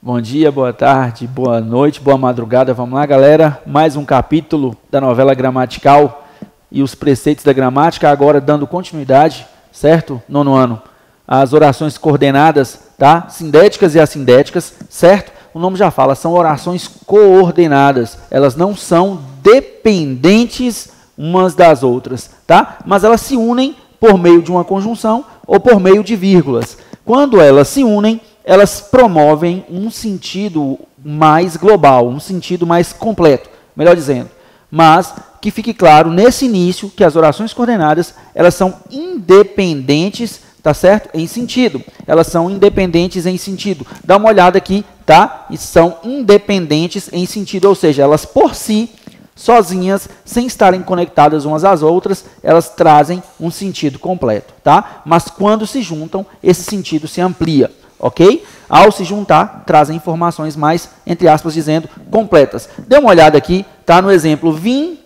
Bom dia, boa tarde, boa noite, boa madrugada. Vamos lá, galera. Mais um capítulo da novela gramatical e os preceitos da gramática, agora dando continuidade, certo? Nono ano. As orações coordenadas, tá? Sindéticas e assindéticas, certo? O nome já fala, são orações coordenadas. Elas não são dependentes umas das outras, tá? Mas elas se unem por meio de uma conjunção ou por meio de vírgulas. Quando elas se unem, elas promovem um sentido mais global, um sentido mais completo, melhor dizendo. Mas que fique claro nesse início que as orações coordenadas, elas são independentes, tá certo? Em sentido. Elas são independentes em sentido. Dá uma olhada aqui, tá? E são independentes em sentido, ou seja, elas por si, sozinhas, sem estarem conectadas umas às outras, elas trazem um sentido completo, tá? Mas quando se juntam, esse sentido se amplia. Ok? Ao se juntar, trazem informações mais, entre aspas, dizendo, completas. Dê uma olhada aqui, tá? No exemplo, vim,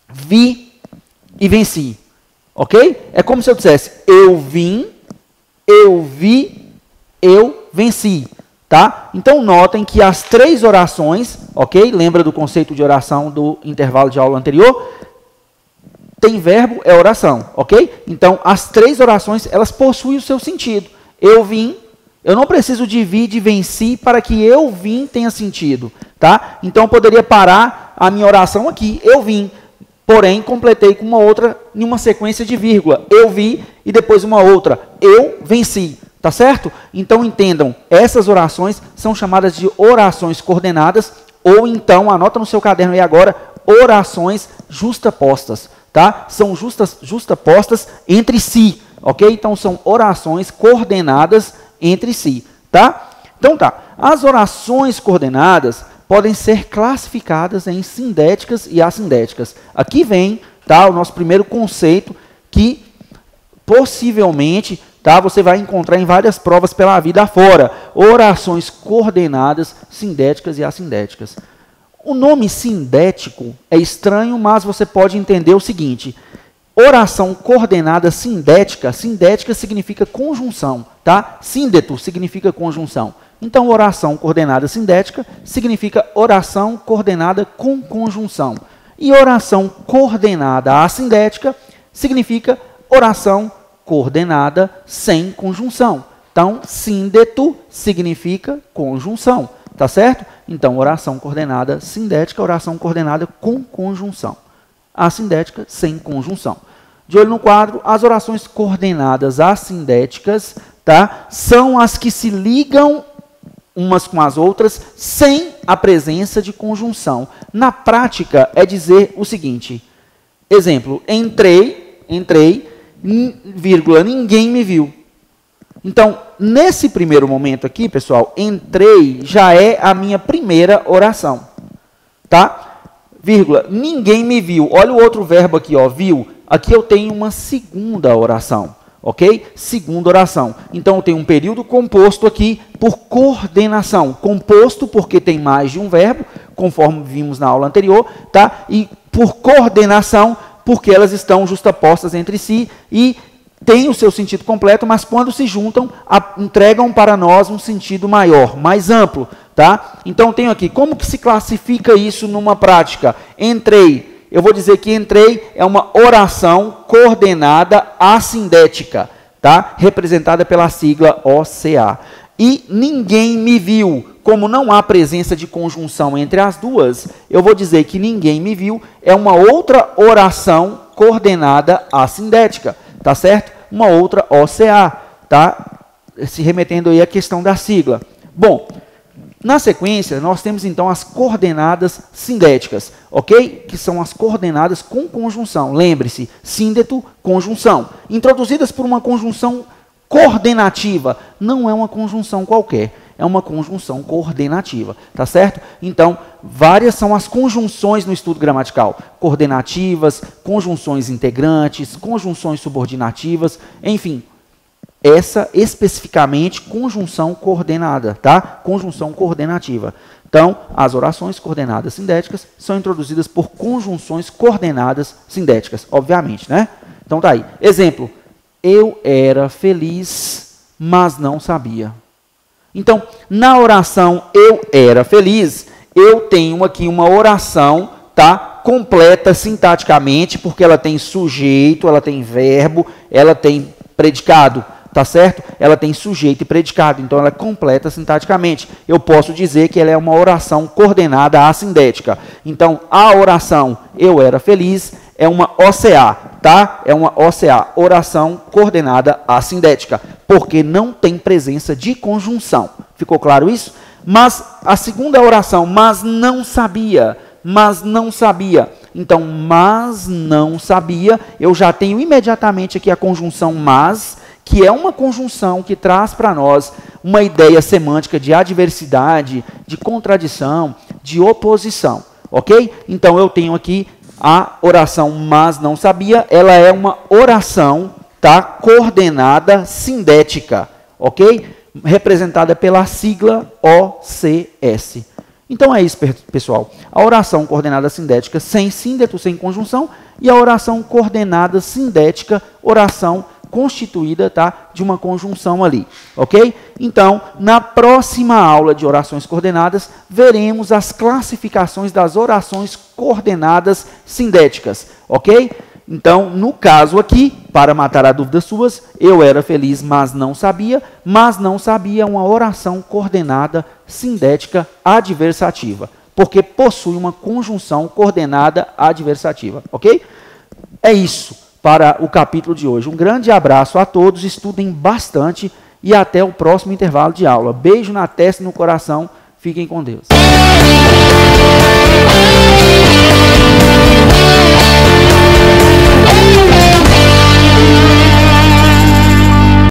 vi e venci. Ok? É como se eu dissesse, eu vim, eu vi, eu venci. Tá? Então, notem que as três orações, ok? Lembra do conceito de oração do intervalo de aula anterior? Tem verbo, é oração, ok? Então, as três orações, elas possuem o seu sentido. Eu vim. Eu não preciso de vi, de venci, para que eu vim tenha sentido, tá? Então, eu poderia parar a minha oração aqui, eu vim, porém, completei com uma outra, em uma sequência de vírgula. Eu vi e depois uma outra, eu venci, tá certo? Então, entendam, essas orações são chamadas de orações coordenadas, ou então, anota no seu caderno aí agora, orações justapostas, tá? São justapostas entre si, ok? Então, são orações coordenadas entre si, tá? Então tá, as orações coordenadas podem ser classificadas em sindéticas e assindéticas. Aqui vem, tá, o nosso primeiro conceito que possivelmente, tá, você vai encontrar em várias provas pela vida afora. Orações coordenadas, sindéticas e assindéticas. O nome sindético é estranho, mas você pode entender o seguinte: oração coordenada sindética, sindética significa conjunção, tá? Síndeto significa conjunção. Então, oração coordenada sindética significa oração coordenada com conjunção. E oração coordenada assindética significa oração coordenada sem conjunção. Então, síndeto significa conjunção, tá certo? Então, oração coordenada sindética, oração coordenada com conjunção. Assindética sem conjunção. De olho no quadro, as orações coordenadas assindéticas, tá, são as que se ligam umas com as outras sem a presença de conjunção. Na prática, é dizer o seguinte, exemplo, entrei, vírgula, ninguém me viu. Então, nesse primeiro momento aqui, pessoal, entrei já é a minha primeira oração, tá? Vírgula, ninguém me viu. Olha o outro verbo aqui, ó, viu. Aqui eu tenho uma segunda oração, ok? Segunda oração. Então, eu tenho um período composto aqui por coordenação. Composto porque tem mais de um verbo, conforme vimos na aula anterior, tá? E por coordenação, porque elas estão justapostas entre si e têm o seu sentido completo, mas quando se juntam, entregam para nós um sentido maior, mais amplo. Tá? Então, tenho aqui, como que se classifica isso numa prática? Entrei, eu vou dizer que entrei é uma oração coordenada assindética, tá? Representada pela sigla OCA. E ninguém me viu, como não há presença de conjunção entre as duas, eu vou dizer que ninguém me viu é uma outra oração coordenada assindética, tá certo? Uma outra OCA, tá? Se remetendo aí à questão da sigla. Bom, na sequência, nós temos então as coordenadas sindéticas, ok? Que são as coordenadas com conjunção. Lembre-se, síndeto, conjunção. Introduzidas por uma conjunção coordenativa. Não é uma conjunção qualquer, é uma conjunção coordenativa, tá certo? Então, várias são as conjunções no estudo gramatical. Coordenativas, conjunções integrantes, conjunções subordinativas, enfim. Essa, especificamente, conjunção coordenada, tá? Conjunção coordenativa. Então, as orações coordenadas sindéticas são introduzidas por conjunções coordenadas sindéticas, obviamente, né? Então, tá aí. Exemplo, eu era feliz, mas não sabia. Então, na oração eu era feliz, eu tenho aqui uma oração, tá, completa sintaticamente, porque ela tem sujeito, ela tem verbo, ela tem predicado, tá certo? Ela tem sujeito e predicado, então ela é completa sintaticamente. Eu posso dizer que ela é uma oração coordenada assindética. Então, a oração eu era feliz é uma OCA, tá? É uma OCA, oração coordenada assindética, porque não tem presença de conjunção. Ficou claro isso? Mas a segunda oração, mas não sabia. Então, mas não sabia, eu já tenho imediatamente aqui a conjunção mas, que é uma conjunção que traz para nós uma ideia semântica de adversidade, de contradição, de oposição, ok? Então, eu tenho aqui a oração mas não sabia, ela é uma oração, tá, coordenada sindética, ok? Representada pela sigla OCS. Então é isso, pessoal. A oração coordenada sindética sem síndeto, sem conjunção, e a oração coordenada sindética, oração constituída, tá, de uma conjunção ali, ok? Então, na próxima aula de orações coordenadas, veremos as classificações das orações coordenadas sindéticas, ok? Então, no caso aqui, para matar a dúvida suas, eu era feliz, mas não sabia é uma oração coordenada sindética adversativa, porque possui uma conjunção coordenada adversativa, ok? É isso para o capítulo de hoje. Um grande abraço a todos, estudem bastante e até o próximo intervalo de aula. Beijo na testa e no coração, fiquem com Deus.